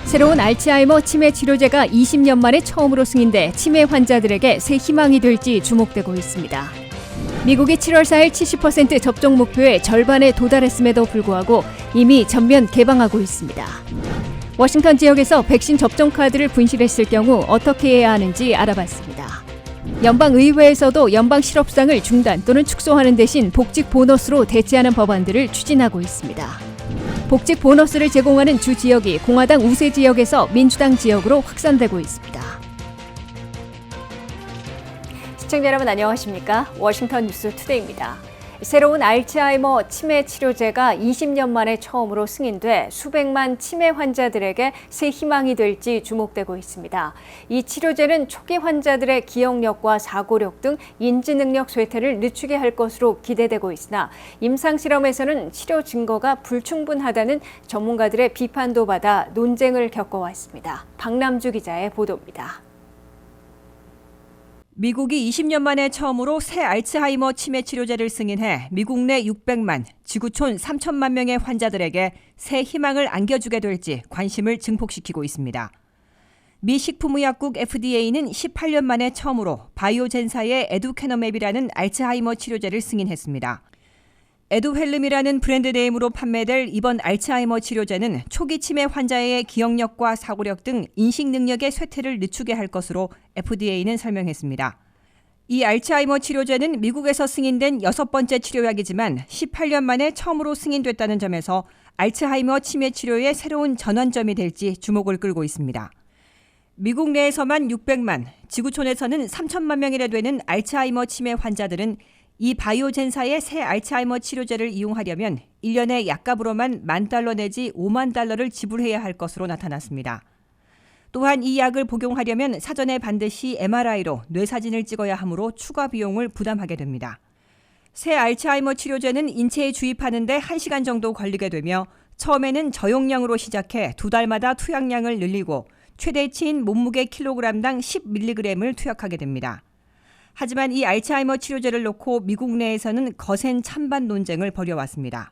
새로운 알츠하이머 치매 치료제가 20년 만에 처음으로 승인돼 치매 환자들에게 새 희망이 될지 주목되고 있습니다. 미국이 7월 4일 70% 접종 목표의 절반에 도달했음에도 불구하고 이미 전면 개방하고 있습니다. 워싱턴 지역에서 백신 접종 카드를 분실했을 경우 어떻게 해야 하는지 알아봤습니다. 연방의회에서도 연방 실업상을 중단 또는 축소하는 대신 복직 보너스로 대체하는 법안들을 추진하고 있습니다. 복직 보너스를 제공하는 주 지역이 공화당 우세 지역에서 민주당 지역으로 확산되고 있습니다. 시청자 여러분 안녕하십니까? 워싱턴 뉴스 투데이입니다. 새로운 알츠하이머 치매 치료제가 20년 만에 처음으로 승인돼 수백만 치매 환자들에게 새 희망이 될지 주목되고 있습니다. 이 치료제는 초기 환자들의 기억력과 사고력 등 인지 능력 쇠퇴를 늦추게 할 것으로 기대되고 있으나 임상실험에서는 치료 증거가 불충분하다는 전문가들의 비판도 받아 논쟁을 겪어왔습니다. 박남주 기자의 보도입니다. 미국이 20년 만에 처음으로 새 알츠하이머 치매 치료제를 승인해 미국 내 600만, 지구촌 3천만 명의 환자들에게 새 희망을 안겨주게 될지 관심을 증폭시키고 있습니다. 미 식품의약국 FDA는 18년 만에 처음으로 바이오젠사의 에두캐너맵이라는 알츠하이머 치료제를 승인했습니다. 에두헬름이라는 브랜드 네임으로 판매될 이번 알츠하이머 치료제는 초기 치매 환자의 기억력과 사고력 등 인식 능력의 쇠퇴를 늦추게 할 것으로 FDA는 설명했습니다. 이 알츠하이머 치료제는 미국에서 승인된 6번째 치료약이지만 18년 만에 처음으로 승인됐다는 점에서 알츠하이머 치매 치료의 새로운 전환점이 될지 주목을 끌고 있습니다. 미국 내에서만 600만, 지구촌에서는 3천만 명이나 되는 알츠하이머 치매 환자들은 이 바이오젠사의 새 알츠하이머 치료제를 이용하려면 1년에 약값으로만 $10,000 내지 $50,000를 지불해야 할 것으로 나타났습니다. 또한 이 약을 복용하려면 사전에 반드시 MRI로 뇌사진을 찍어야 하므로 추가 비용을 부담하게 됩니다. 새 알츠하이머 치료제는 인체에 주입하는 데 1시간 정도 걸리게 되며 처음에는 저용량으로 시작해 2달마다 투약량을 늘리고 최대치인 몸무게 킬로그램당 10mg을 투약하게 됩니다. 하지만 이 알츠하이머 치료제를 놓고 미국 내에서는 거센 찬반 논쟁을 벌여왔습니다.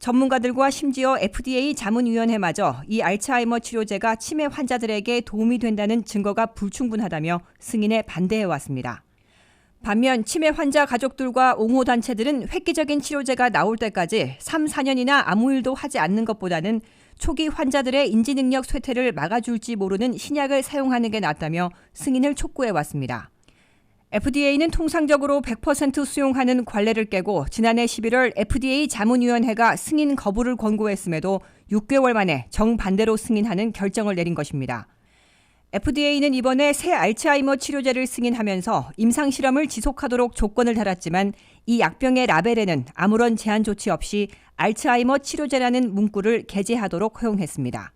전문가들과 심지어 FDA 자문위원회마저 이 알츠하이머 치료제가 치매 환자들에게 도움이 된다는 증거가 불충분하다며 승인에 반대해왔습니다. 반면 치매 환자 가족들과 옹호단체들은 획기적인 치료제가 나올 때까지 3, 4년이나 아무 일도 하지 않는 것보다는 초기 환자들의 인지능력 쇠퇴를 막아줄지 모르는 신약을 사용하는 게 낫다며 승인을 촉구해왔습니다. FDA는 통상적으로 100% 수용하는 관례를 깨고 지난해 11월 FDA 자문위원회가 승인 거부를 권고했음에도 6개월 만에 정반대로 승인하는 결정을 내린 것입니다. FDA는 이번에 새 알츠하이머 치료제를 승인하면서 임상실험을 지속하도록 조건을 달았지만 이 약병의 라벨에는 아무런 제한 조치 없이 알츠하이머 치료제라는 문구를 게재하도록 허용했습니다.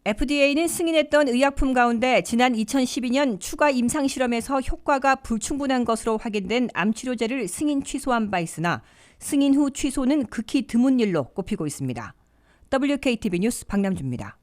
FDA는 승인했던 의약품 가운데 지난 2012년 추가 임상실험에서 효과가 불충분한 것으로 확인된 암치료제를 승인 취소한 바 있으나 승인 후 취소는 극히 드문 일로 꼽히고 있습니다. WKTV 뉴스 박남주입니다.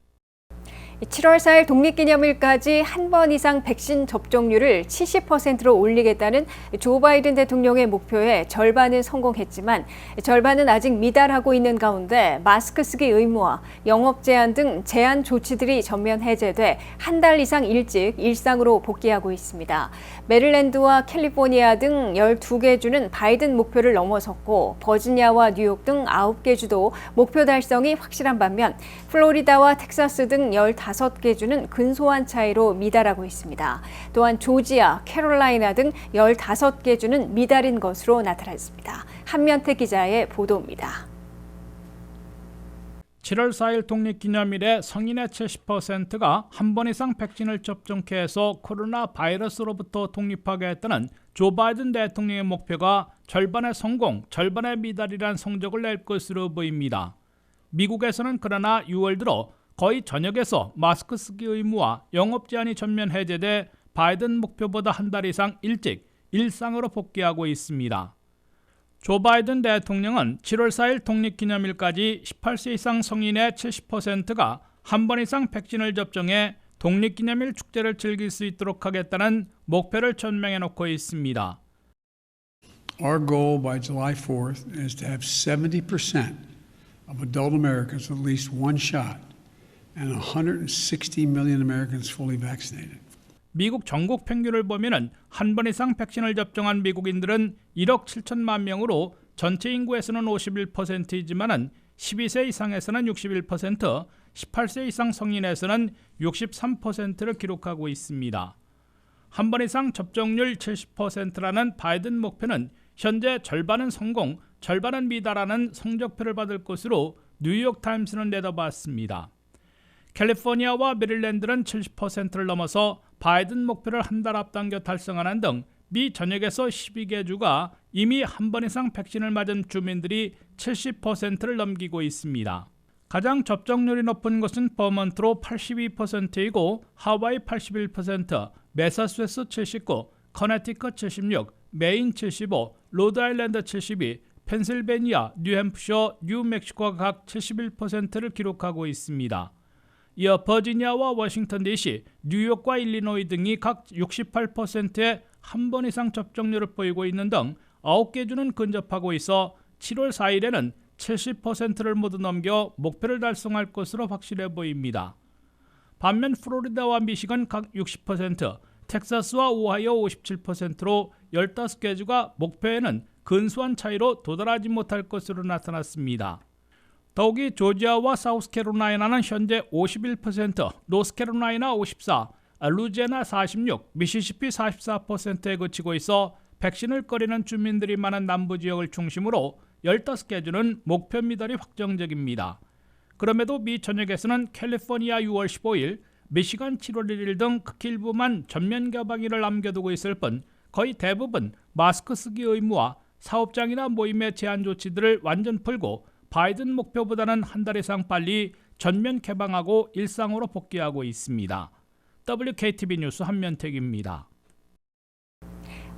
7월 4일 독립기념일까지 한 번 이상 백신 접종률을 70%로 올리겠다는 조 바이든 대통령의 목표에 절반은 성공했지만 절반은 아직 미달하고 있는 가운데 마스크 쓰기 의무화, 영업 제한 등 제한 조치들이 전면 해제돼 한 달 이상 일찍 일상으로 복귀하고 있습니다. 메릴랜드와 캘리포니아 등 12개 주는 바이든 목표를 넘어섰고 버지니아와 뉴욕 등 9개 주도 목표 달성이 확실한 반면 플로리다와 텍사스 등 15개 주는 근소한 차이로 미달하고 있습니다. 또한 조지아, 캐롤라이나 등 15개 주는 미달인 것으로 나타났습니다. 한면태 기자의 보도입니다. 7월 4일 독립기념일에 성인의 70%가 한 번 이상 백신을 접종케 해서 코로나 바이러스로부터 독립하겠다는 조 바이든 대통령의 목표가 절반의 성공, 절반의 미달이란 성적을 낼 것으로 보입니다. 미국에서는 그러나 6월 들어 거의 전역에서 마스크 쓰기 의무와 영업 제한이 전면 해제돼 바이든 목표보다 한 달 이상 일찍 일상으로 복귀하고 있습니다. 조 바이든 대통령은 7월 4일 독립기념일까지 18세 이상 성인의 70%가 한 번 이상 백신을 접종해 독립기념일 축제를 즐길 수 있도록 하겠다는 목표를 전명해 놓고 있습니다. Our goal by July 4th is to have 70% of adult Americans with at least one shot and 160 million Americans fully vaccinated. 미국 전국 평균을 보면은 한 번 이상 백신을 접종한 미국인들은 1억 7천만 명으로 전체 인구에서는 51%이지만은 12세 이상에서는 61%, 18세 이상 성인에서는 63%를 기록하고 있습니다. 한 번 이상 접종률 70%라는 바이든 목표는 현재 절반은 성공, 절반은 미달하는 성적표를 받을 것으로 뉴욕타임스는 내다봤습니다. 캘리포니아와 메릴랜드는 70%를 넘어서 바이든 목표를 한 달 앞당겨 달성하는 등 미 전역에서 12개 주가 이미 한 번 이상 백신을 맞은 주민들이 70%를 넘기고 있습니다. 가장 접종률이 높은 곳은 버몬트로 82%이고 하와이 81%, 매사추세츠 79, 커네티컷 76, 메인 75, 로드아일랜드 72, 펜실베니아, 뉴햄프셔, 뉴멕시코가 각 71%를 기록하고 있습니다. 이어 버지니아와 워싱턴 DC, 뉴욕과 일리노이 등이 각 68%의 한 번 이상 접종률을 보이고 있는 등 9개 주는 근접하고 있어 7월 4일에는 70%를 모두 넘겨 목표를 달성할 것으로 확실해 보입니다. 반면 플로리다와 미시건 각 60%, 텍사스와 오하이오 57%로 15개 주가 목표에는 근소한 차이로 도달하지 못할 것으로 나타났습니다. 더욱이 조지아와 사우스캐롤라이나는 현재 51%, 노스캐롤라이나 54%, 루지애나 46%, 미시시피 44%에 그치고 있어 백신을 꺼리는 주민들이 많은 남부 지역을 중심으로 15개 주는 목표 미달이 확정적입니다. 그럼에도 미 전역에서는 캘리포니아 6월 15일, 미시간 7월 1일 등 극히 일부만 전면 개방일을 남겨두고 있을 뿐 거의 대부분 마스크 쓰기 의무와 사업장이나 모임의 제한 조치들을 완전 풀고 바이든 목표보다는 한 달 이상 빨리 전면 개방하고 일상으로 복귀하고 있습니다. WKTV 뉴스 한면택입니다.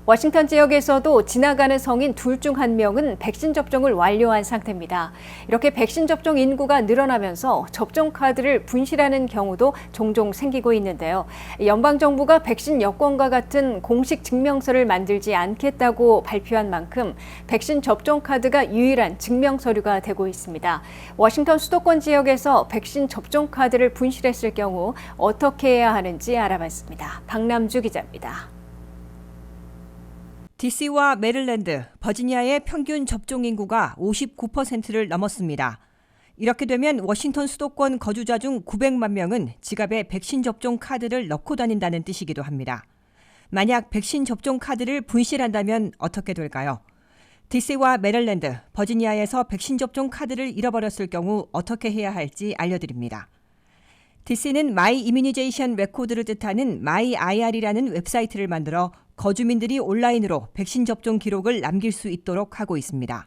워싱턴 지역에서도 지나가는 성인 둘 중 한 명은 백신 접종을 완료한 상태입니다. 이렇게 백신 접종 인구가 늘어나면서 접종 카드를 분실하는 경우도 종종 생기고 있는데요. 연방정부가 백신 여권과 같은 공식 증명서를 만들지 않겠다고 발표한 만큼 백신 접종 카드가 유일한 증명서류가 되고 있습니다. 워싱턴 수도권 지역에서 백신 접종 카드를 분실했을 경우 어떻게 해야 하는지 알아봤습니다. 박남주 기자입니다. DC와 메릴랜드, 버지니아의 평균 접종 인구가 59%를 넘었습니다. 이렇게 되면 워싱턴 수도권 거주자 중 900만 명은 지갑에 백신 접종 카드를 넣고 다닌다는 뜻이기도 합니다. 만약 백신 접종 카드를 분실한다면 어떻게 될까요? DC와 메릴랜드, 버지니아에서 백신 접종 카드를 잃어버렸을 경우 어떻게 해야 할지 알려드립니다. DC는 마이 이뮤니제이션 레코드를 뜻하는 마이IR이라는 웹사이트를 만들어 거주민들이 온라인으로 백신 접종 기록을 남길 수 있도록 하고 있습니다.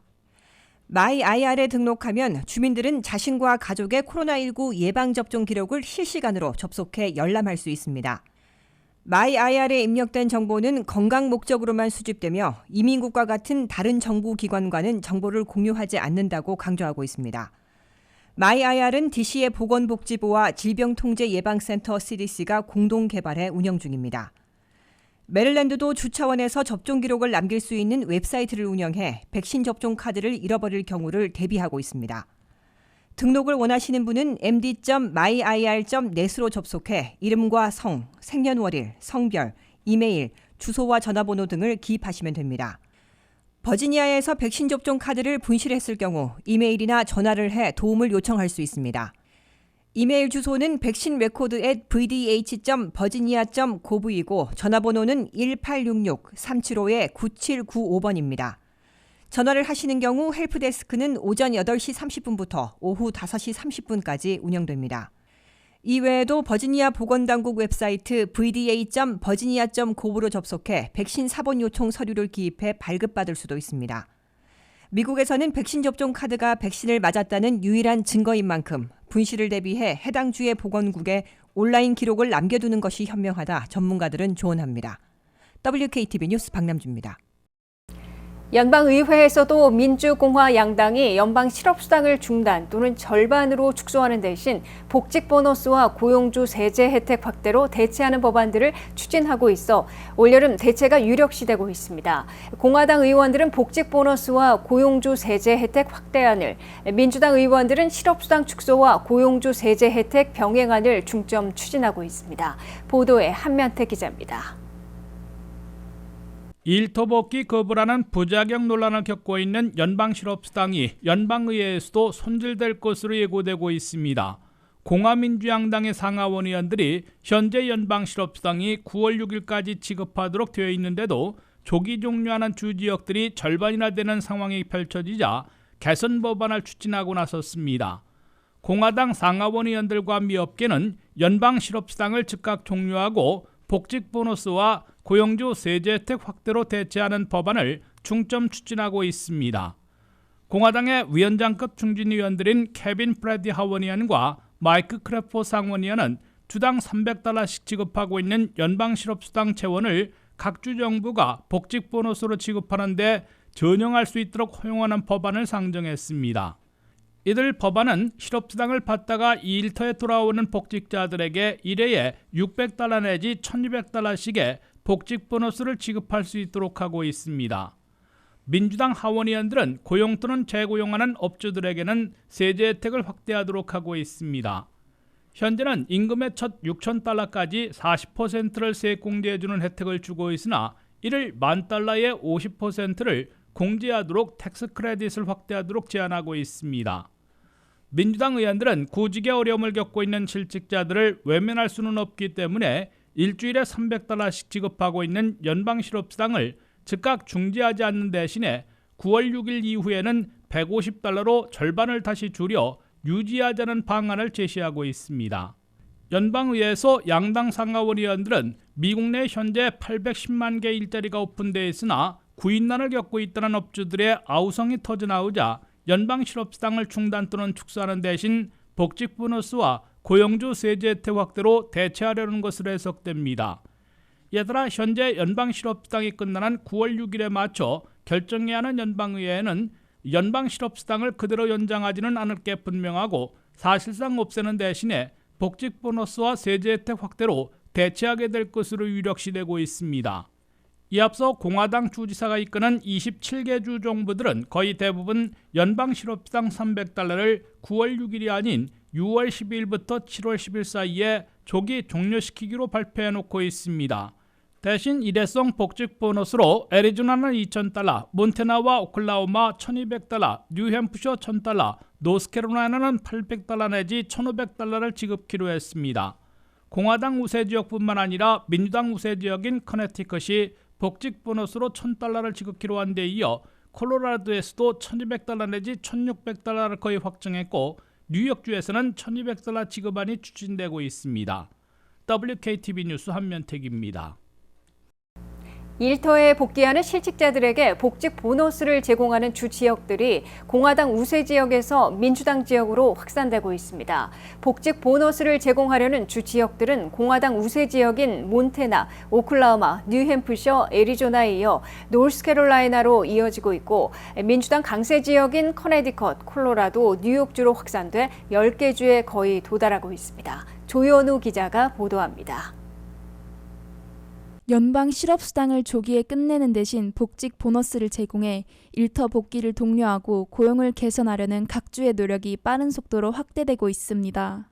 마이IR에 등록하면 주민들은 자신과 가족의 코로나19 예방접종 기록을 실시간으로 접속해 열람할 수 있습니다. 마이IR에 입력된 정보는 건강 목적으로만 수집되며 이민국과 같은 다른 정부기관과는 정보를 공유하지 않는다고 강조하고 있습니다. 마이IR은 DC의 보건복지부와 질병통제예방센터 CDC가 공동 개발해 운영 중입니다. 메릴랜드도 주 차원에서 접종 기록을 남길 수 있는 웹사이트를 운영해 백신 접종 카드를 잃어버릴 경우를 대비하고 있습니다. 등록을 원하시는 분은 md.myir.net으로 접속해 이름과 성, 생년월일, 성별, 이메일, 주소와 전화번호 등을 기입하시면 됩니다. 버지니아에서 백신 접종 카드를 분실했을 경우 이메일이나 전화를 해 도움을 요청할 수 있습니다. 이메일 주소는 vaccinrecord@vdh.virginia.gov이고 전화번호는 1866-375-9795번입니다. 전화를 하시는 경우 헬프데스크는 오전 8시 30분부터 오후 5시 30분까지 운영됩니다. 이외에도 버지니아 보건당국 웹사이트 vda.virginia.gov로 접속해 백신 사본 요청 서류를 기입해 발급받을 수도 있습니다. 미국에서는 백신 접종 카드가 백신을 맞았다는 유일한 증거인 만큼 분실을 대비해 해당 주의 보건국에 온라인 기록을 남겨두는 것이 현명하다 전문가들은 조언합니다. WKTV 뉴스 박남주입니다. 연방의회에서도 민주공화 양당이 연방 실업수당을 중단 또는 절반으로 축소하는 대신 복직 보너스와 고용주 세제 혜택 확대로 대체하는 법안들을 추진하고 있어 올여름 대체가 유력시되고 있습니다. 공화당 의원들은 복직 보너스와 고용주 세제 혜택 확대안을, 민주당 의원들은 실업수당 축소와 고용주 세제 혜택 병행안을 중점 추진하고 있습니다. 보도에 한면태 기자입니다. 일터 복귀 거부라는 부작용 논란을 겪고 있는 연방 실업수당이 연방의회에서도 손질될 것으로 예고되고 있습니다. 공화민주양당의 상하원 의원들이 현재 연방 실업수당이 9월 6일까지 지급하도록 되어 있는데도 조기 종료하는 주 지역들이 절반이나 되는 상황이 펼쳐지자 개선 법안을 추진하고 나섰습니다. 공화당 상하원 의원들과 미 업계는 연방 실업수당을 즉각 종료하고 복직 보너스와 고용주 세제 혜택 확대로 대체하는 법안을 중점 추진하고 있습니다. 공화당의 위원장급 중진의원들인 케빈 프레디 하원의원과 마이크 크래포 상원의원은 주당 $300씩 지급하고 있는 연방 실업수당 재원을 각 주 정부가 복직 보너스로 지급하는 데 전용할 수 있도록 허용하는 법안을 상정했습니다. 이들 법안은 실업수당을 받다가 이 일터에 돌아오는 복직자들에게 1회에 $600 내지 $1200씩의 복직 보너스를 지급할 수 있도록 하고 있습니다. 민주당 하원의원들은 고용 또는 재고용하는 업주들에게는 세제 혜택을 확대하도록 하고 있습니다. 현재는 임금의 첫 $6,000까지 40%를 세액공제해주는 혜택을 주고 있으나 이를 $10,000의 50%를 공제하도록 텍스 크레딧을 확대하도록 제안하고 있습니다. 민주당 의원들은 구직의 어려움을 겪고 있는 실직자들을 외면할 수는 없기 때문에 일주일에 $300씩 지급하고 있는 연방 실업수당을 즉각 중지하지 않는 대신에 9월 6일 이후에는 $150로 절반을 다시 줄여 유지하자는 방안을 제시하고 있습니다. 연방의회에서 양당 상하원 의원들은 미국 내 현재 810만 개 일자리가 오픈되어 있으나 구인난을 겪고 있다는 업주들의 아우성이 터져나오자 연방 실업수당을 중단 또는 축소하는 대신 복직 보너스와 고용주 세제 혜택 확대로 대체하려는 것으로 해석됩니다. 이에 따라 현재 연방 실업수당이 끝나는 9월 6일에 맞춰 결정해야 하는 연방의회는 연방 실업수당을 그대로 연장하지는 않을 게 분명하고 사실상 없애는 대신에 복직 보너스와 세제 혜택 확대로 대체하게 될 것으로 유력시되고 있습니다. 이 앞서 공화당 주지사가 이끄는 27개 주 정부들은 거의 대부분 연방 실업수당 $300를 9월 6일이 아닌 6월 12일부터 7월 10일 사이에 조기 종료시키기로 발표해놓고 있습니다. 대신 일회성 복직 보너스로 애리조나는 $2,000, 몬태나와 오클라호마 $1,200, 뉴햄프셔 $1,000, 노스캐롤라이나는 $800 내지 $1,500를 지급키로 했습니다. 공화당 우세 지역뿐만 아니라 민주당 우세 지역인 커네티컷이 복직 보너스로 $1,000를 지급키로 한 데 이어 콜로라도에서도 $1,200 내지 $1,600를 거의 확정했고 뉴욕주에서는 $1,200 지급안이 추진되고 있습니다. WKTV 뉴스 한면택입니다. 일터에 복귀하는 실직자들에게 복직 보너스를 제공하는 주 지역들이 공화당 우세 지역에서 민주당 지역으로 확산되고 있습니다. 복직 보너스를 제공하려는 주 지역들은 공화당 우세 지역인 몬태나, 오클라호마, 뉴햄프셔, 애리조나에 이어 노스캐롤라이나로 이어지고 있고 민주당 강세 지역인 커네디컷, 콜로라도, 뉴욕주로 확산돼 10개 주에 거의 도달하고 있습니다. 조현우 기자가 보도합니다. 연방 실업수당을 조기에 끝내는 대신 복직 보너스를 제공해 일터 복귀를 독려하고 고용을 개선하려는 각 주의 노력이 빠른 속도로 확대되고 있습니다.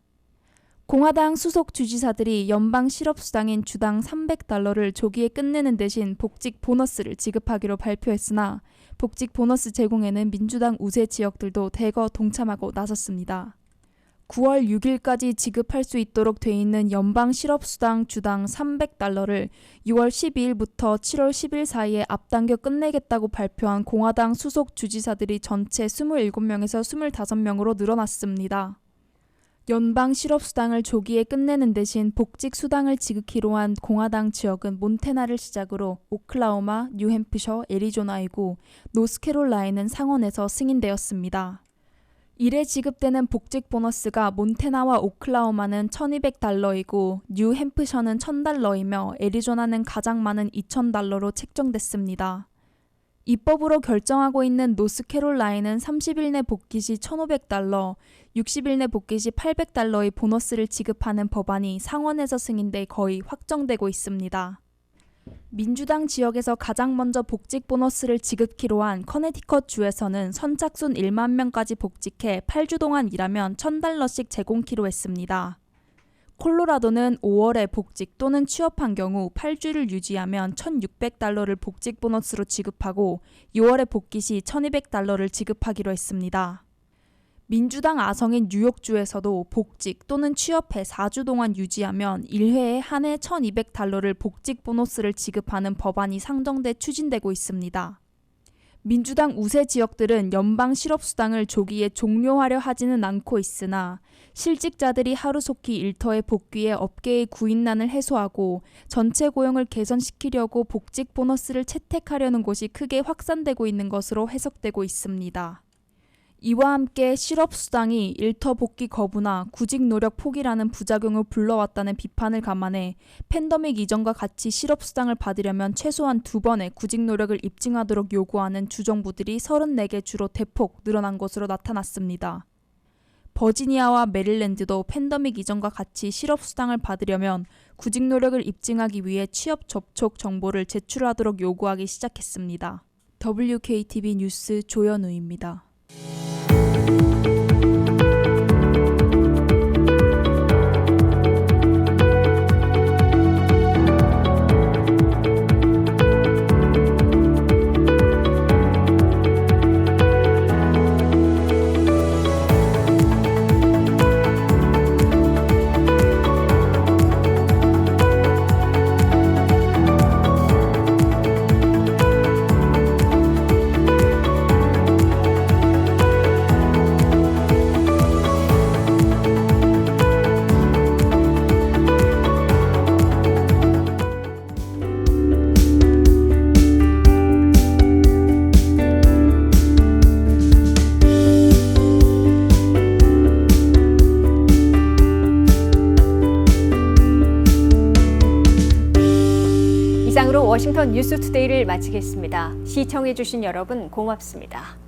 공화당 수속 주지사들이 연방 실업수당인 주당 $300를 조기에 끝내는 대신 복직 보너스를 지급하기로 발표했으나 복직 보너스 제공에는 민주당 우세 지역들도 대거 동참하고 나섰습니다. 9월 6일까지 지급할 수 있도록 돼 있는 연방 실업수당 주당 $300를 6월 12일부터 7월 10일 사이에 앞당겨 끝내겠다고 발표한 공화당 수속 주지사들이 전체 27명에서 25명으로 늘어났습니다. 연방 실업수당을 조기에 끝내는 대신 복직 수당을 지급키로 한 공화당 지역은 몬태나를 시작으로 오클라호마, 뉴햄프셔, 애리조나이고 노스캐롤라이나는 상원에서 승인되었습니다. 이래 지급되는 복직 보너스가 몬태나와 오클라호마는 $1,200이고 뉴햄프셔는 $1,000이며 애리조나는 가장 많은 $2,000로 책정됐습니다. 입법으로 결정하고 있는 노스캐롤라인은 30일 내 복귀 시 $1,500, 60일 내 복귀 시 $800의 보너스를 지급하는 법안이 상원에서 승인돼 거의 확정되고 있습니다. 민주당 지역에서 가장 먼저 복직 보너스를 지급키로 한 커네티컷 주에서는 선착순 1만 명까지 복직해 8주 동안 일하면 $1,000씩 제공키로 했습니다. 콜로라도는 5월에 복직 또는 취업한 경우 8주를 유지하면 $1,600를 복직 보너스로 지급하고 6월에 복귀 시 $1,200를 지급하기로 했습니다. 민주당 아성인 뉴욕주에서도 복직 또는 취업해 4주 동안 유지하면 1회에 한 해 $1,200를 복직 보너스를 지급하는 법안이 상정돼 추진되고 있습니다. 민주당 우세 지역들은 연방 실업수당을 조기에 종료하려 하지는 않고 있으나 실직자들이 하루속히 일터에 복귀해 업계의 구인난을 해소하고 전체 고용을 개선시키려고 복직 보너스를 채택하려는 곳이 크게 확산되고 있는 것으로 해석되고 있습니다. 이와 함께 실업수당이 일터 복귀 거부나 구직 노력 포기라는 부작용을 불러왔다는 비판을 감안해 팬데믹 이전과 같이 실업수당을 받으려면 최소한 2번의 구직 노력을 입증하도록 요구하는 주정부들이 34개 주로 대폭 늘어난 것으로 나타났습니다. 버지니아와 메릴랜드도 팬데믹 이전과 같이 실업수당을 받으려면 구직 노력을 입증하기 위해 취업 접촉 정보를 제출하도록 요구하기 시작했습니다. WKTV 뉴스 조현우입니다. 이상으로 워싱턴 뉴스투데이를 마치겠습니다. 시청해주신 여러분 고맙습니다.